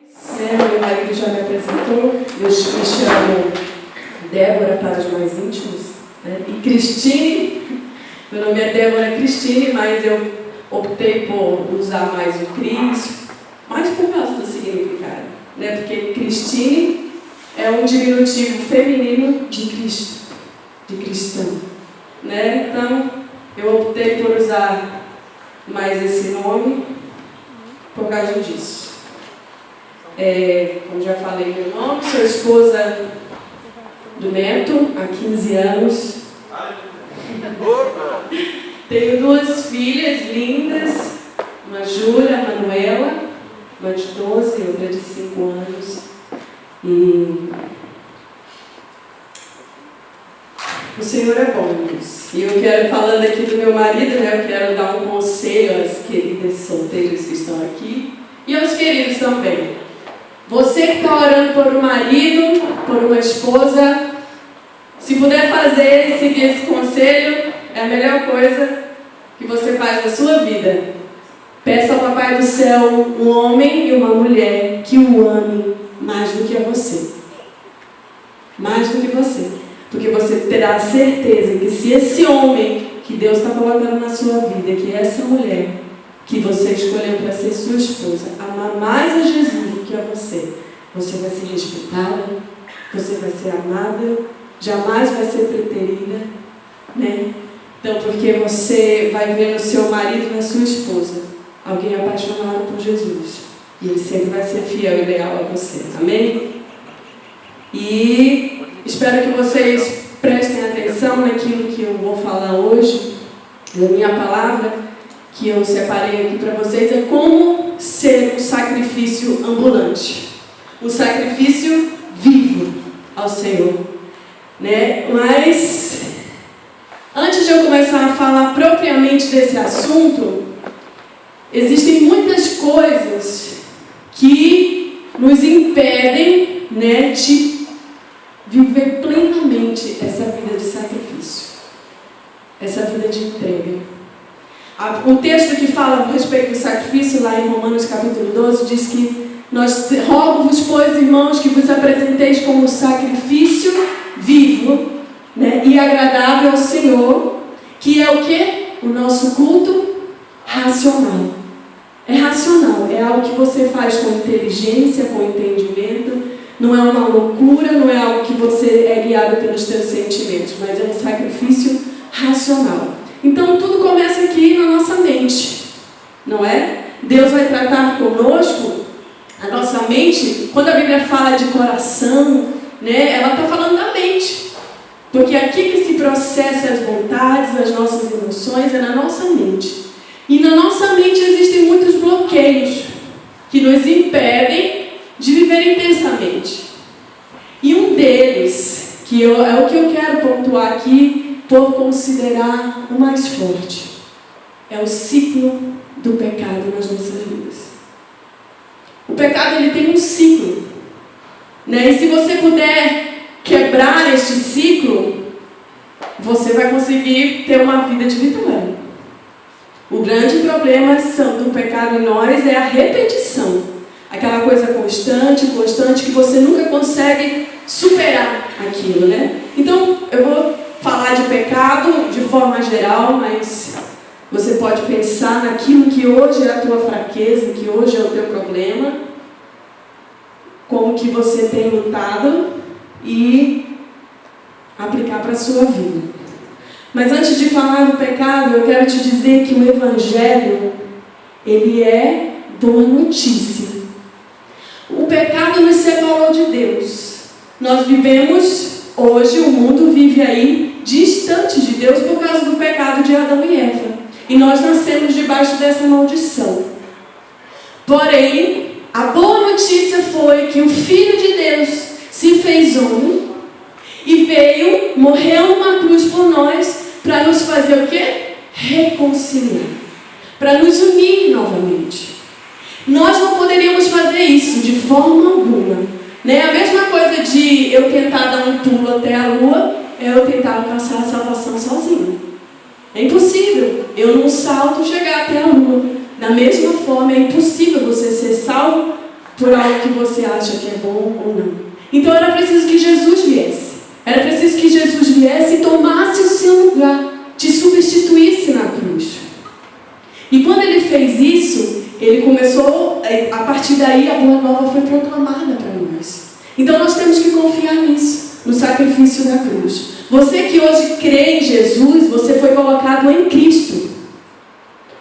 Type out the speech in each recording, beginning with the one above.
Meu marido já me apresentou, eu me chamo Débora para os mais íntimos, né? E Cristine, meu nome é Débora Cristine, mas eu optei por usar mais o Cris, mais por causa do significado, né? Porque Cristine é um diminutivo feminino de Cristo, de cristão, né? Então eu optei por usar mais esse nome por causa disso. Como já falei meu nome, sou esposa do Neto há 15 anos. Tenho duas filhas lindas, uma Júlia, a Manuela, uma de 12 e outra de 5 anos. E o Senhor é bom, Deus. E eu quero, falando aqui do meu marido, né, eu quero dar um conselho às queridas solteiras que estão aqui e aos queridos também. Você que está orando por um marido, por uma esposa, se puder fazer e seguir esse conselho, é a melhor coisa que você faz na sua vida. Peça ao Papai do Céu um homem e uma mulher que o ame mais do que a você. Mais do que você. Porque você terá certeza que se esse homem que Deus está colocando na sua vida, que essa mulher que você escolheu para ser sua esposa, amar mais a Jesus do que a você, você vai ser respeitada, você vai ser amada, jamais vai ser preterida, né? Então, porque você vai ver no seu marido e na sua esposa alguém apaixonado por Jesus, e ele sempre vai ser fiel e leal a você, amém? E espero que vocês prestem atenção naquilo que eu vou falar hoje, na minha palavra, que eu separei aqui para vocês, é como ser um sacrifício ambulante, um sacrifício vivo ao Senhor, né? Mas antes de eu começar a falar propriamente desse assunto, existem muitas coisas que nos impedem, né, de viver plenamente essa vida de sacrifício, essa vida de entrega. O texto que fala a respeito do sacrifício, lá em Romanos capítulo 12, diz que nós rogo-vos, pois, irmãos, que vos apresenteis como sacrifício vivo, né, e agradável ao Senhor, que é o quê? O nosso culto racional. É racional, é algo que você faz com inteligência, com entendimento, não é uma loucura, não é algo que você é guiado pelos seus sentimentos, mas é um sacrifício racional. Então tudo começa aqui na nossa mente, não é? Deus vai tratar conosco, a nossa mente, quando a Bíblia fala de coração, né, ela está falando da mente. Porque aqui que se processa as vontades, as nossas emoções, é na nossa mente. E na nossa mente existem muitos bloqueios que nos impedem de viver intensamente. E um deles, é o que eu quero pontuar aqui, por considerar o mais forte, é o ciclo do pecado nas nossas vidas. O pecado, ele tem um ciclo, né? E se você puder quebrar este ciclo, você vai conseguir ter uma vida de vitória. O grande problema do pecado em nós é a repetição, aquela coisa constante, que você nunca consegue superar aquilo, né? Então, eu vou falar de pecado de forma geral, mas você pode pensar naquilo que hoje é a tua fraqueza, que hoje é o teu problema, como que você tem lutado e aplicar para a sua vida. Mas antes de falar do pecado, eu quero te dizer que o Evangelho, ele é boa notícia. O pecado nos separou de Deus. Nós vivemos, hoje o mundo vive aí distante de Deus por causa do pecado de Adão e Eva. E nós nascemos debaixo dessa maldição. Porém, a boa notícia foi que o Filho de Deus se fez homem e veio, morreu numa cruz por nós para nos fazer o quê? Reconciliar. Para nos unir novamente. Nós não poderíamos fazer isso de forma alguma. Né? A mesma coisa de eu tentar dar um pulo até a lua, é eu tentar alcançar a salvação sozinho. É impossível eu num salto chegar até a lua. Da mesma forma, é impossível você ser salvo por algo que você acha que é bom ou não. Então era preciso que Jesus viesse. Era preciso que Jesus viesse e tomasse o seu lugar, te substituísse na cruz. E quando ele fez isso, ele começou, a partir daí a boa nova foi proclamada para nós. Então nós temos que confiar nisso, no sacrifício da cruz. Você que hoje crê em Jesus, você foi colocado em Cristo.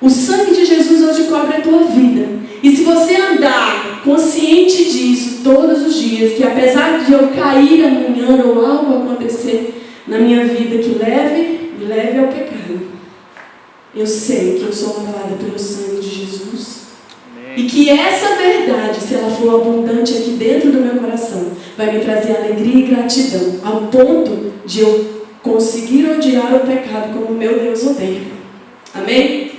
O sangue de Jesus hoje cobre a tua vida. E se você andar consciente disso todos os dias, que apesar de eu cair amanhã ou algo acontecer na minha vida que me leve ao pecado, eu sei que eu sou lavada pelo sangue de Jesus. Amém. E que essa verdade, se ela for abundante aqui dentro do meu coração, vai me trazer alegria e gratidão, ao ponto de eu conseguir odiar o pecado como meu Deus odeia. Amém?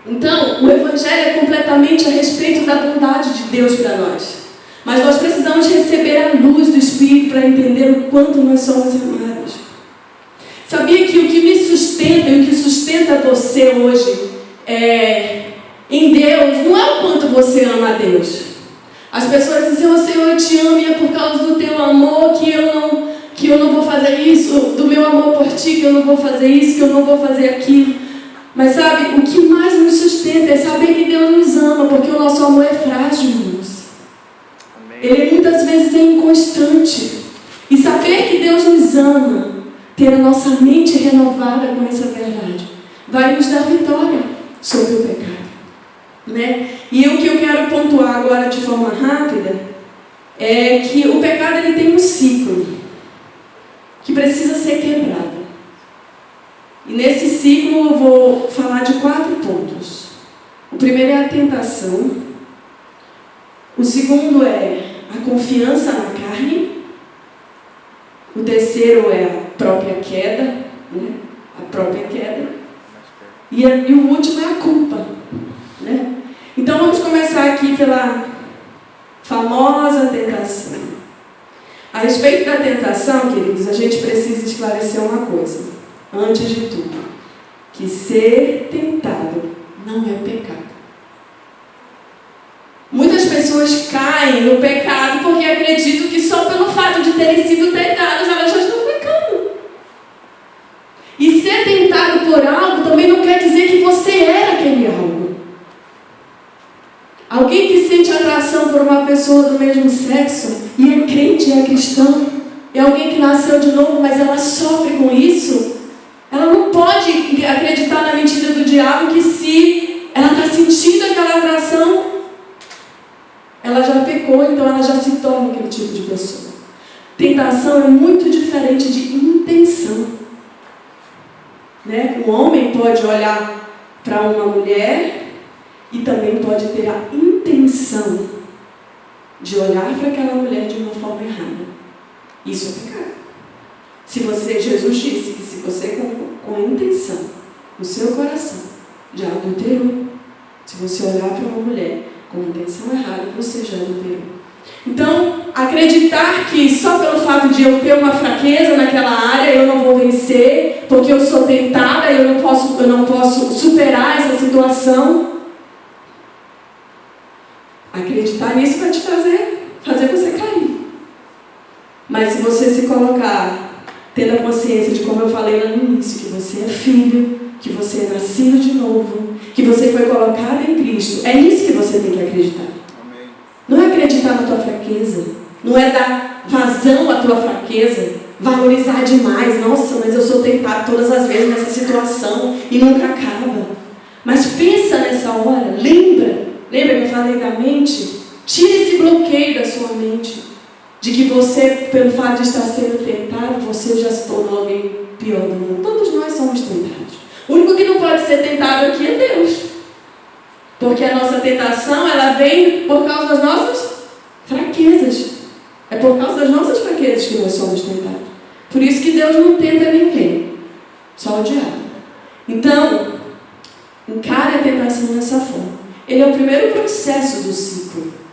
Então, o Evangelho é completamente a respeito da bondade de Deus para nós. Mas nós precisamos receber a luz do Espírito para entender o quanto nós somos amados. Sabia que o que me sustenta e o que sustenta você hoje em Deus não é o quanto você ama a Deus. As pessoas dizem, oh, Senhor, eu te amo e é por causa do teu amor que eu não vou fazer isso, do meu amor por ti que eu não vou fazer isso, que eu não vou fazer aquilo. Mas sabe, o que mais nos sustenta é saber que Deus nos ama, porque o nosso amor é frágil, irmãos. Ele muitas vezes é inconstante. E saber que Deus nos ama, ter a nossa mente renovada com essa verdade, vai nos dar vitória sobre o pecado. Né? E o que eu quero pontuar agora de forma rápida é que o pecado ele tem um ciclo que precisa ser quebrado. E nesse ciclo eu vou falar de 4 pontos. O primeiro é a tentação. O segundo é a confiança na carne. O terceiro é a própria queda, né? A própria queda. E o último é a culpa, né? Então vamos começar aqui pela famosa tentação. A respeito da tentação, queridos, a gente precisa esclarecer uma coisa. Antes de tudo, que ser tentado não é pecado. Muitas pessoas caem no pecado porque acreditam que só pelo fato de terem sido tentadas, elas já estão pecando. E ser tentado por algo também não quer dizer que você era aquele algo. Alguém que sente atração por uma pessoa do mesmo sexo e é crente, é cristão, é alguém que nasceu de novo, mas ela sofre com isso. Ela não pode acreditar na mentira do diabo que se ela está sentindo aquela atração, ela já pecou, então ela já se torna aquele tipo de pessoa. Tentação é muito diferente de intenção. Né? Um homem pode olhar para uma mulher e também pode ter a intenção de olhar para aquela mulher de uma forma errada. Isso é pecado. Jesus disse que se você com a intenção no seu coração já adulterou, se você olhar para uma mulher com a intenção errada, você já adulterou. Então, acreditar que só pelo fato de eu ter uma fraqueza naquela área, eu não vou vencer, porque eu sou tentada, eu não posso superar essa situação. Acreditar nisso vai te fazer você cair. Mas se você se colocar tendo a consciência de, como eu falei lá no início, que você é filho, que você é nascido de novo, que você foi colocado em Cristo, é isso que você tem que acreditar. Amém. Não é acreditar na tua fraqueza, não é dar vazão à tua fraqueza, valorizar demais, nossa, mas eu sou tentado todas as vezes nessa situação e nunca acaba. Mas pensa nessa hora, lembra que eu falei da mente? Tira esse bloqueio da sua mente. De que você, pelo fato de estar sendo tentado, você já se tornou alguém pior do mundo. Todos nós somos tentados. O único que não pode ser tentado aqui é Deus. Porque a nossa tentação, ela vem por causa das nossas fraquezas. É por causa das nossas fraquezas que nós somos tentados. Por isso que Deus não tenta ninguém. Só o diabo. Então, encare a tentação dessa forma. Ele é o primeiro processo do ciclo.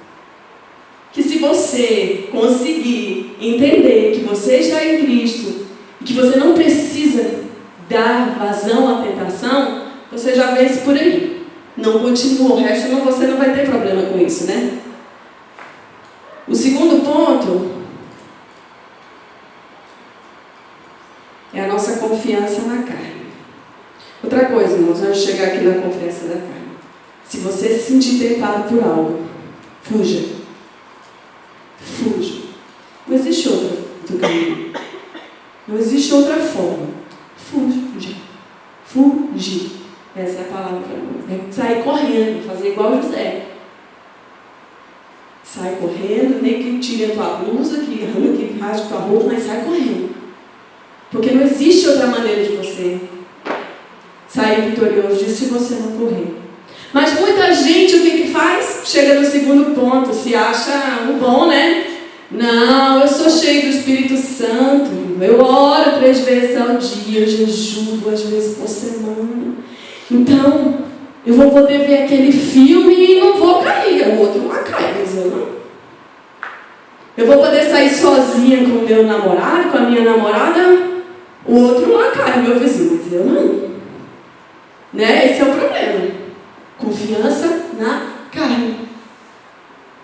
Que se você conseguir entender que você está em Cristo e que você não precisa dar vazão à tentação, você já vence por aí. Não continua, o resto você não vai ter problema com isso, né? O segundo ponto é a nossa confiança na carne. Outra coisa, irmãos, antes de chegar aqui na confiança da carne. Se você se sentir tentado por algo, fuja. Fuja. Não existe outro caminho. Não existe outra forma. Fuja. Fugir. Essa é a palavra para nós. É sair correndo, fazer igual José. Sai correndo, nem que tire a tua blusa, que arranca, que rasgue tua roupa, mas sai correndo. Porque não existe outra maneira de você sair vitorioso disso se você não correr. Mas muita gente o que faz? Chega no segundo ponto, se acha o bom, né? Não, eu sou cheio do Espírito Santo, eu oro 3 vezes ao dia, eu jejuo 2 vezes por semana. Então, eu vou poder ver aquele filme e não vou cair. O outro lá cai, mas eu não. Eu vou poder sair sozinha com o meu namorado, com a minha namorada. O outro lá cai, o meu vizinho, mas eu não. Né? Esse é o problema. Confiança na carne.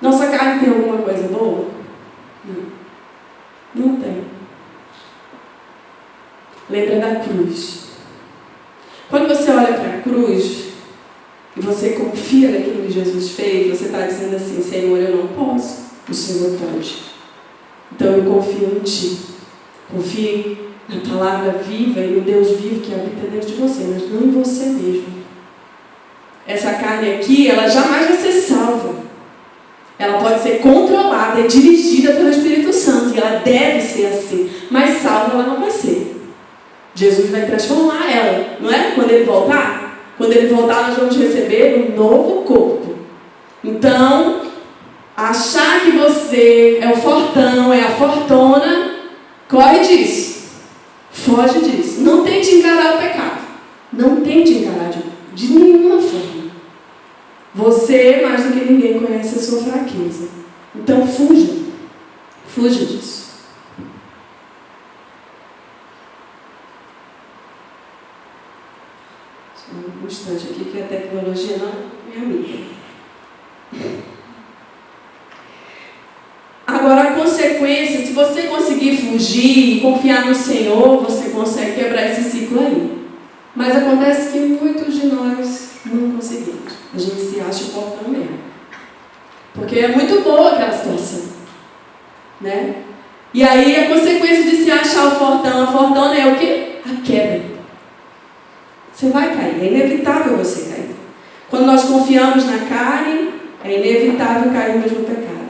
Nossa carne tem alguma coisa boa? Não. Não tem. Lembra da cruz. Quando você olha para a cruz e você confia naquilo que Jesus fez, você está dizendo assim: Senhor, eu não posso, o Senhor pode. Então eu confio em Ti. Confie na palavra viva e no Deus vivo que habita dentro de você, mas não em você mesmo. Essa carne aqui, ela jamais vai ser salva. Ela pode ser controlada e dirigida pelo Espírito Santo, e ela deve ser assim, mas salva ela não vai ser. Jesus vai transformar ela, não é? Quando Ele voltar. Quando Ele voltar, nós vamos receber um novo corpo. Então, achar que você é o fortão, é a fortuna, corre disso. Foge disso. Não tente encarar o pecado. Não tente encarar de nenhuma forma. Você, mais do que ninguém, conhece a sua fraqueza. Então, fuja. Fuja disso. Só um instante aqui que a tecnologia não é amiga. Agora, a consequência, se você conseguir fugir e confiar no Senhor, você consegue quebrar esse ciclo aí. Mas acontece que muitos de nós não conseguimos. A gente se acha o portão mesmo. Porque é muito boa aquela situação. Né? E aí a consequência de se achar o fortão, a fortuna é o quê? A queda. Você vai cair, é inevitável você cair. Quando nós confiamos na carne, é inevitável cairmos no pecado.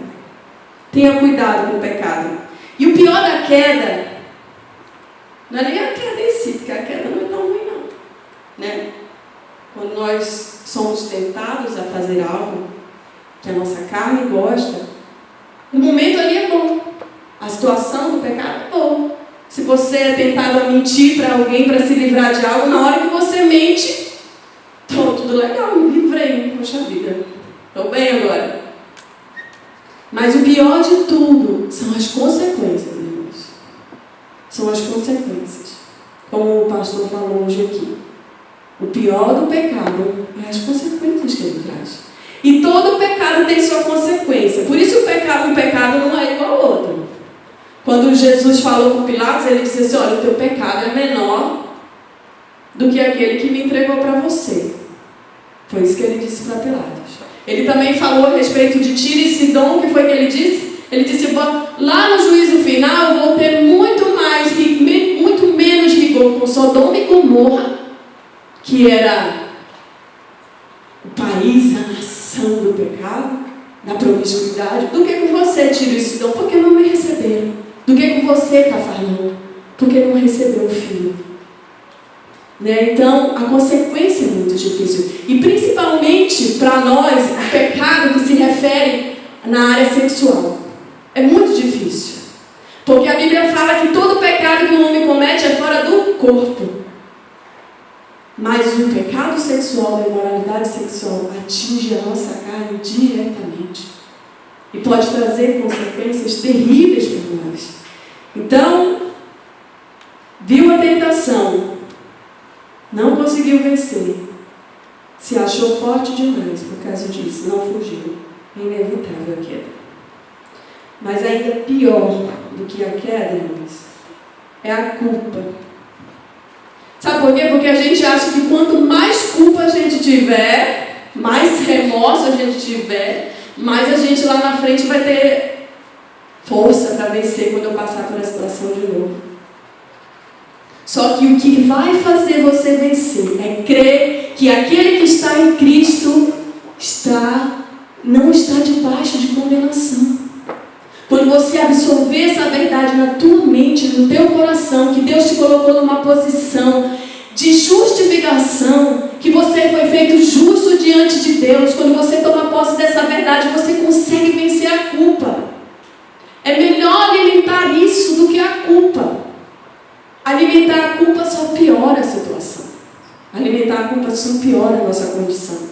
Tenha cuidado com o pecado. E o pior da queda, não é nem a queda em si, porque a queda não é tão ruim não. Né? Quando nós somos tentados a fazer algo que a nossa carne gosta, o momento ali é bom. A situação do pecado é boa. Se você é tentado a mentir para alguém para se livrar de algo, na hora que você mente, tudo legal, me livrei, poxa vida, estou bem agora. Mas o pior de tudo são as consequências, irmãos. São as consequências. Como o pastor falou hoje aqui. O pior do pecado é as consequências que ele traz. E todo pecado tem sua consequência. Por isso um pecado não é igual ao outro. Quando Jesus falou com Pilatos, ele disse assim: olha, o teu pecado é menor do que aquele que me entregou para você. Foi isso que ele disse para Pilatos. Ele também falou a respeito de Tiro e Sidom. O que foi que ele disse? Ele disse: lá no juízo final eu vou ter muito menos rigor com Sodoma e Gomorra, que era o país, a nação do pecado, da promiscuidade, do que com você, Tiro e Sidom, porque não me receberam. Do que com você, Cafarnaum, porque não recebeu o filho. Né? Então, a consequência é muito difícil. E principalmente para nós, o pecado que se refere na área sexual. É muito difícil. Porque a Bíblia fala que todo pecado que o homem comete é fora do corpo. Mas o pecado sexual, a imoralidade sexual, atinge a nossa carne diretamente. E pode trazer consequências terríveis para nós. Então, viu a tentação, não conseguiu vencer, se achou forte demais por causa disso, não fugiu. É inevitável a queda. Mas ainda pior do que a queda, irmãos, é a culpa. Sabe por quê? Porque a gente acha que quanto mais culpa a gente tiver, mais remorso a gente tiver, mais a gente lá na frente vai ter força para vencer quando eu passar por essa situação de novo. Só que o que vai fazer você vencer é crer que aquele que está em Cristo não está debaixo de condenação. Quando você absorver essa verdade na tua mente, no teu coração, que Deus te colocou numa posição de justificação, que você foi feito justo diante de Deus, quando você toma posse dessa verdade, você consegue vencer a culpa. É melhor alimentar isso do que a culpa. Alimentar a culpa só piora a situação. Alimentar a culpa só piora a nossa condição.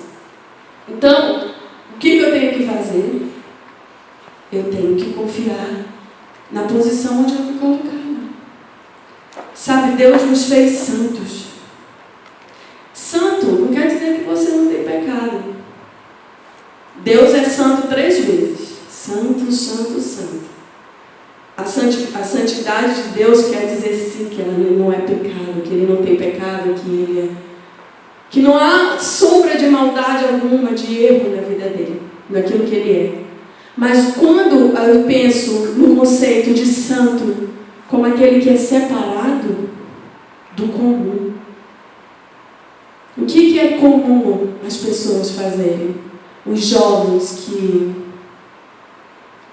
Então, o que eu tenho que fazer? Eu tenho que confiar na posição onde eu fui colocado. Sabe, Deus nos fez santos. Santo não quer dizer que você não tem pecado. Deus é santo 3 vezes. Santo, santo, santo. A santidade de Deus quer dizer sim que ele não é pecado, que ele não tem pecado, que não há sombra de maldade alguma, de erro na vida dele, naquilo que ele é. Mas quando eu penso no conceito de santo como aquele que é separado do comum, o que é comum as pessoas fazerem? Os jovens que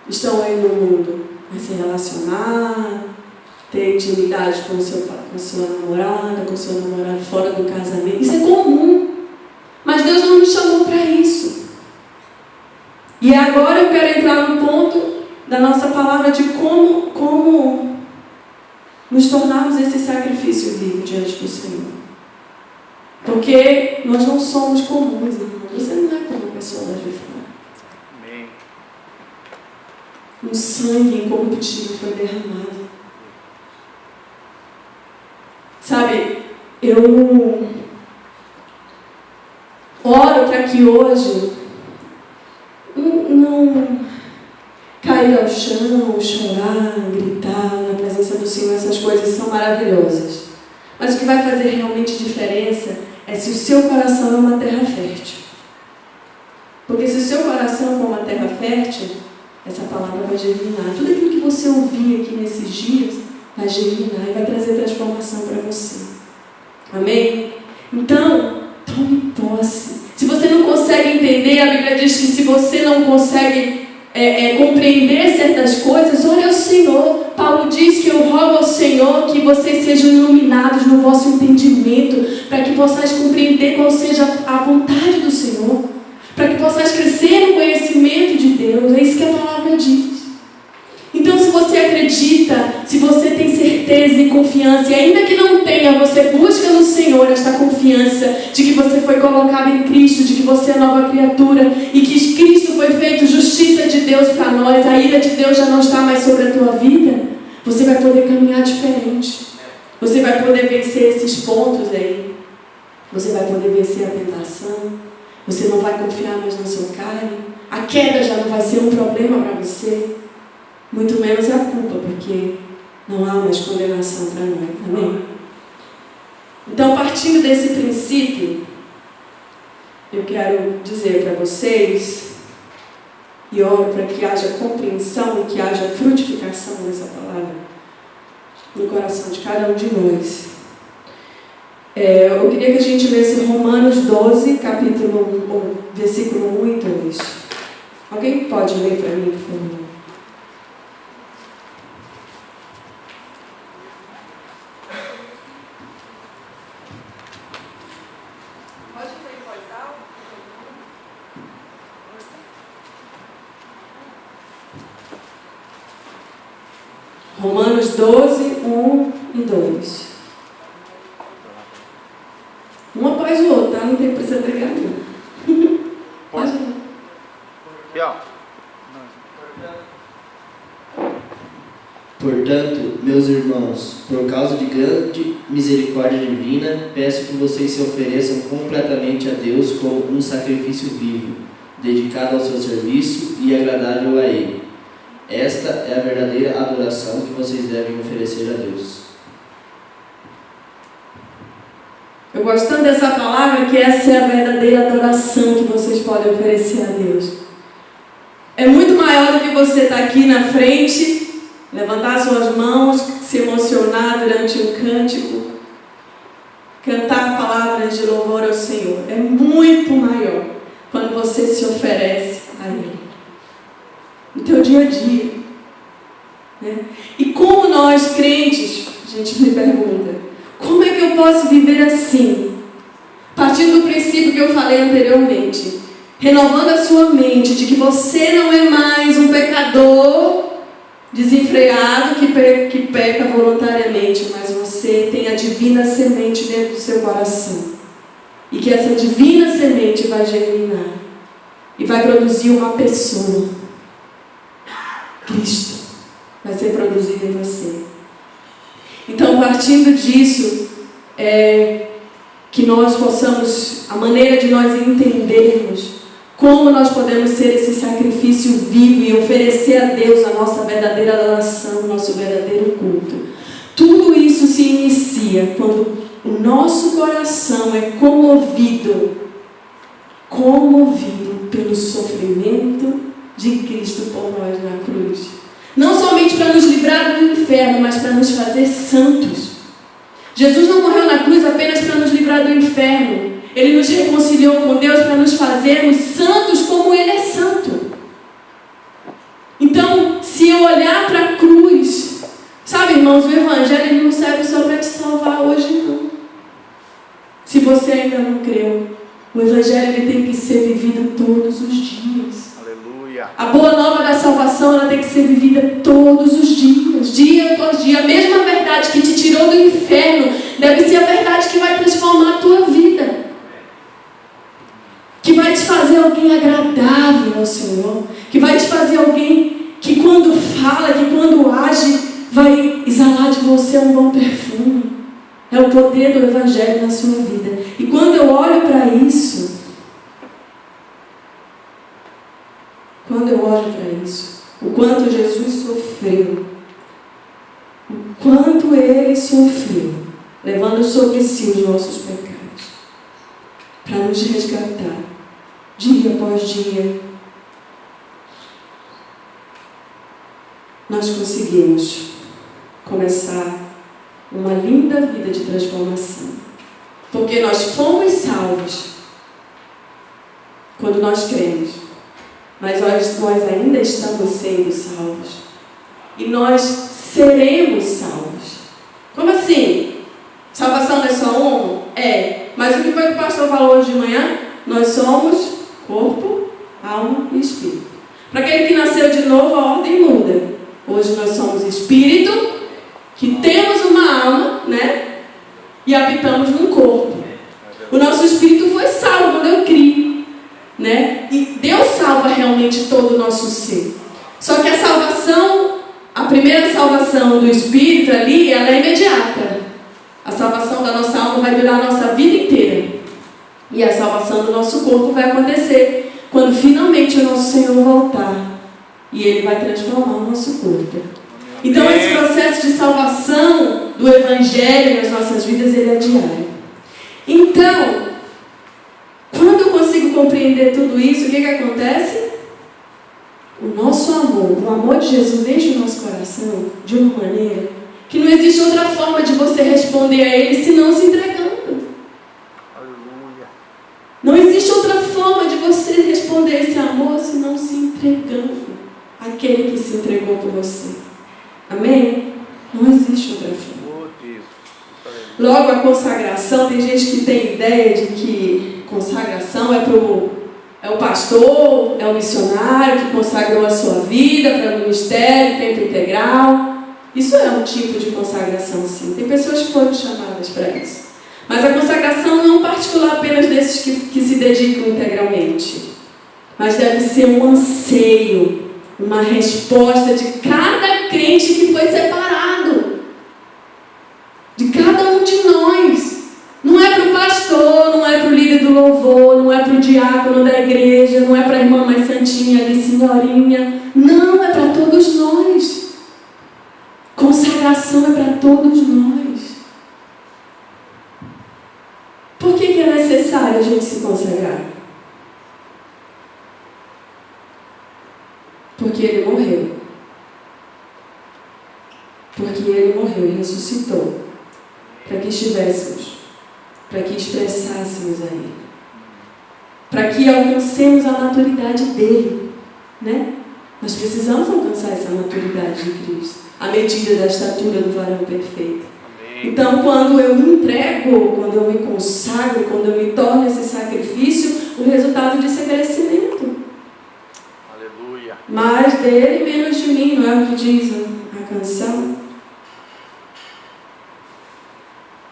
estão aí no mundo a se relacionar, ter intimidade com sua namorada, com seu namorado fora do casamento. Isso é comum. Mas Deus não nos chamou para isso. E agora eu quero entrar no ponto da nossa palavra de como nos tornarmos esse sacrifício vivo diante do Senhor. Porque nós não somos comuns, irmão. Você não é como a pessoa lá de fora. Amém. Um sangue incorruptível foi derramado. Sabe, eu oro para que hoje não cair ao chão, chorar, gritar na presença do Senhor. Essas coisas são maravilhosas. Mas o que vai fazer realmente diferença é se o seu coração é uma terra fértil. Porque se o seu coração for uma terra fértil, essa palavra vai germinar. Tudo aquilo que você ouvir aqui nesses dias vai germinar e vai trazer transformação para você. Amém? Então, tome posse. Se você não consegue entender, a Bíblia diz que se você não consegue compreender certas coisas, olha ao Senhor. Paulo diz que eu rogo ao Senhor que vocês sejam iluminados no vosso entendimento, para que possais compreender qual seja a vontade do Senhor, para que possais crescer no conhecimento de Deus. É isso que a palavra diz. Então, se você acredita, se você tem certeza e confiança, e ainda que não tenha, você busca no Senhor esta confiança de que você foi colocado em Cristo, de que você é nova criatura e que Cristo foi feito justiça de Deus para nós, a ira de Deus já não está mais sobre a tua vida, você vai poder caminhar diferente. Você vai poder vencer esses pontos aí. Você vai poder vencer a tentação. Você não vai confiar mais na sua carne. A queda já não vai ser um problema para você. Muito menos a culpa, porque não há mais condenação para nós. Amém? Então, partindo desse princípio, eu quero dizer para vocês, e oro para que haja compreensão e que haja frutificação dessa palavra no coração de cada um de nós. Eu queria que a gente lesse Romanos 12, versículo 1 e 2. Alguém pode ler para mim, por favor? Romanos 12, 1 e 2. Um após o outro, tá? Não tem para você pegar, não. Pode ir. Aqui, ó. Portanto, meus irmãos, por causa de grande misericórdia divina, peço que vocês se ofereçam completamente a Deus como um sacrifício vivo, dedicado ao seu serviço e agradável a Ele. Esta é a verdadeira adoração que vocês devem oferecer a Deus. Eu gosto tanto dessa palavra que essa é a verdadeira adoração que vocês podem oferecer a Deus. É muito maior do que você estar aqui na frente, levantar suas mãos, se emocionar durante um cântico, cantar palavras de louvor ao Senhor. É muito maior quando você se oferece a Ele. No teu dia a dia. Né? E como nós, crentes, a gente me pergunta, como é que eu posso viver assim? Partindo do princípio que eu falei anteriormente, renovando a sua mente de que você não é mais um pecador desenfreado que peca voluntariamente, mas você tem a divina semente dentro do seu coração. E que essa divina semente vai germinar e vai produzir uma pessoa. Cristo vai ser produzido em você. Então, partindo disso, que nós possamos, a maneira de nós entendermos como nós podemos ser esse sacrifício vivo e oferecer a Deus a nossa verdadeira adoração, o nosso verdadeiro culto. Tudo isso se inicia quando o nosso coração é comovido pelo sofrimento de Cristo por nós na cruz. Não somente para nos livrar do inferno, mas para nos fazer santos. Jesus não morreu na cruz apenas para nos livrar do inferno. Ele nos reconciliou com Deus para nos fazermos santos como Ele é santo. Então, se eu olhar para a cruz, sabe, irmãos, o Evangelho não serve só para te salvar hoje, não. Se você ainda não creu, o Evangelho ele tem que ser vivido todos os dias. Aleluia. A boa nova da salvação ela tem que ser vivida todos os dias, dia após dia. A mesma verdade que te tirou do inferno deve ser a verdade que vai transformar a tua vida, que vai te fazer alguém agradável ao Senhor, que vai te fazer alguém que quando fala, que quando age, vai exalar de você um bom perfume. É o poder do Evangelho na sua vida. E quando eu olho para isso, o quanto Jesus sofreu, o quanto Ele sofreu, levando sobre si os nossos pecados, para nos resgatar, dia após dia, nós conseguimos começar uma linda vida de transformação. Porque nós fomos salvos quando nós cremos, mas nós ainda estamos sendo salvos. E nós seremos salvos. Como assim? Salvação não é só uma? Mas o que foi que o pastor falou hoje de manhã? Nós somos corpo, alma e espírito. Para aquele que nasceu de novo, a ordem muda. Hoje nós somos espírito, que temos uma alma, né? E habitamos num corpo. O nosso espírito foi salvo quando eu criei, né? E Deus salva realmente todo o nosso ser. Só que a salvação, a primeira salvação do espírito ali, ela é imediata. A salvação da nossa alma vai durar a nossa vida inteira. E a salvação do nosso corpo vai acontecer quando finalmente o nosso Senhor voltar. E Ele vai transformar o nosso corpo. Então esse processo de salvação do Evangelho nas nossas vidas, ele é diário. Então, quando eu consigo compreender tudo isso, o que acontece? O nosso amor, o amor de Jesus enche o nosso coração de uma maneira que não existe outra forma de você responder a Ele senão se entregando. Aleluia. Não existe outra forma de você responder esse amor senão se entregando àquele que se entregou por você. Amém? Não existe outra forma. Logo, a consagração, tem gente que tem ideia de que consagração é o pastor, é o missionário que consagrou a sua vida para o ministério, tempo integral. Isso é um tipo de consagração, sim. Tem pessoas que foram chamadas para isso. Mas a consagração não é um particular apenas desses que se dedicam integralmente. Mas deve ser um anseio, uma resposta de cada crente que foi separado. De cada um de nós. Não é para o pastor, não é para o líder do louvor, não é para o diácono da igreja, não é para a irmã mais santinha ali, senhorinha. Não, é para todos nós. Consagração é para todos nós. Por que é necessário a gente se consagrar? Porque Ele morreu. Porque Ele morreu e ressuscitou. Para que estivéssemos, para que expressássemos a Ele. Para que alcancemos a maturidade dEle. Né? Nós precisamos alcançar essa maturidade de Cristo. A medida da estatura do varão perfeito. Então, quando eu me entrego, quando eu me consagro, quando eu me torno esse sacrifício, o resultado disso é crescimento. Aleluia. Mais dele, menos de mim, não é o que diz a canção?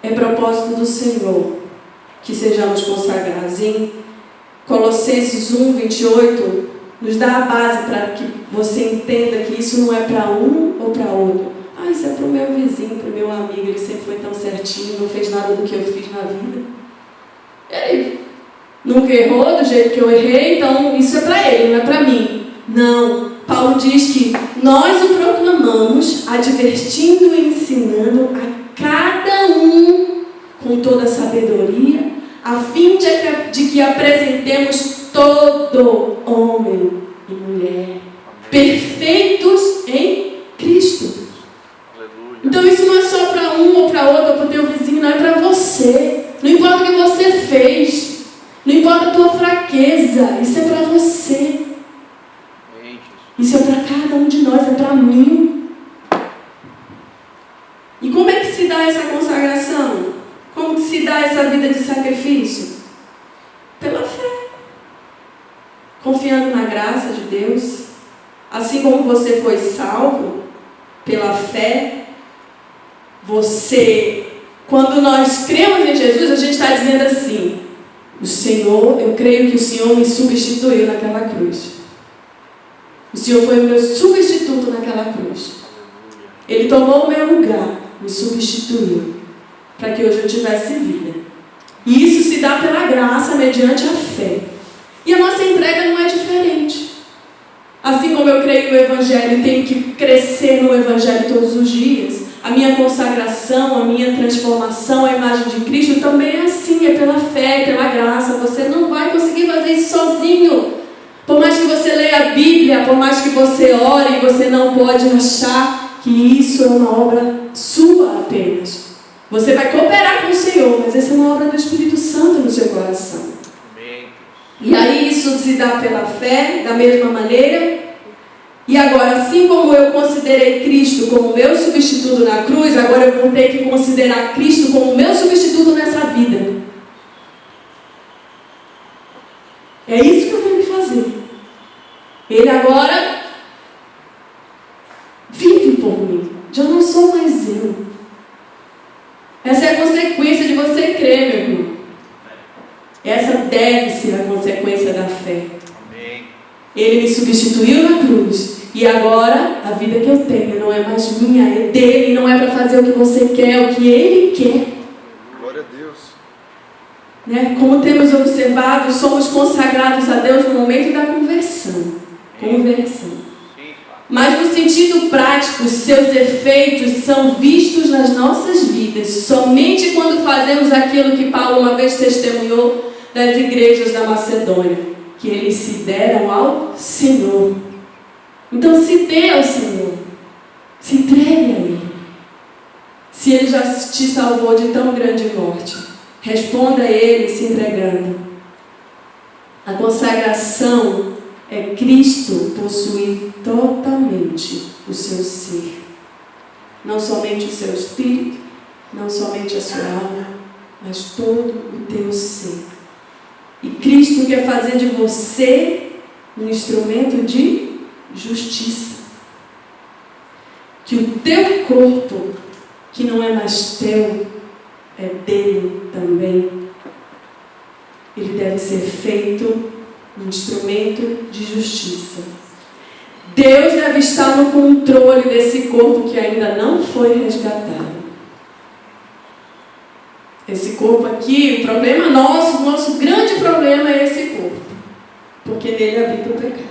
É propósito do Senhor que sejamos consagrados. Em Colossenses 1, 28, nos dá a base para que você entenda que isso não é para um ou para outro. Ah, isso é para o meu vizinho, para o meu amigo, ele sempre foi tão certinho, não fez nada do que eu fiz na vida. Ele nunca errou do jeito que eu errei, então isso é para ele, não é para mim. Não, Paulo diz que nós o proclamamos, advertindo e ensinando a cada um com toda a sabedoria, a fim de que apresentemos todo homem e mulher perfeitos em Cristo. Então isso não é só para um ou para outro, ou para o teu vizinho, não é para você. Não importa o que você fez, não importa a tua fraqueza, isso é para você. Isso é para cada um de nós, é para mim. E como é que se dá essa consagração? Como que se dá essa vida de sacrifício? Pela fé. Confiando na graça de Deus. Assim como você foi salvo pela fé, quando nós cremos em Jesus, a gente está dizendo assim: o Senhor, eu creio que o Senhor me substituiu naquela cruz. O Senhor foi o meu substituto naquela cruz. Ele tomou o meu lugar, me substituiu, para que hoje eu tivesse vida. E isso se dá pela graça, mediante a fé. E a nossa entrega não é diferente. Assim como eu creio no Evangelho e tenho que crescer no Evangelho todos os dias, a minha consagração, a minha transformação à imagem de Cristo também é assim, é pela fé, pela graça. Você não vai conseguir fazer isso sozinho. Por mais que você leia a Bíblia, por mais que você ore, você não pode achar que isso é uma obra sua apenas. Você vai cooperar com o Senhor, mas essa é uma obra do Espírito Santo no seu coração. E aí isso se dá pela fé, da mesma maneira. E agora, assim como eu considerei Cristo como meu substituto na cruz, agora eu vou ter que considerar Cristo como meu substituto nessa vida. É isso que eu tenho que fazer. Ele agora vive por mim. Já não sou mais eu. Essa é a consequência de você crer, meu irmão. Essa deve ser a consequência da fé. Amém. Ele me substituiu na cruz. E agora, a vida que eu tenho não é mais minha, é dele. Não é para fazer o que você quer, é o que ele quer. Glória a Deus. Né? Como temos observado, somos consagrados a Deus no momento da conversão. Mas no sentido prático, seus efeitos são vistos nas nossas vidas somente quando fazemos aquilo que Paulo uma vez testemunhou das igrejas da Macedônia, que eles se deram ao Senhor. Então se dê ao Senhor, se entregue a Ele. Se Ele já te salvou de tão grande morte, responda a Ele se entregando. A consagração é Cristo possuir totalmente o seu ser. Não somente o seu espírito, não somente a sua alma, mas todo o teu ser. E Cristo quer fazer de você um instrumento de justiça. Que o teu corpo, que não é mais teu, é dele também. Ele deve ser feito um instrumento de justiça. Deus deve estar no controle desse corpo que ainda não foi resgatado. Esse corpo aqui, o problema nosso, o nosso grande problema é esse corpo. Porque nele habita o pecado.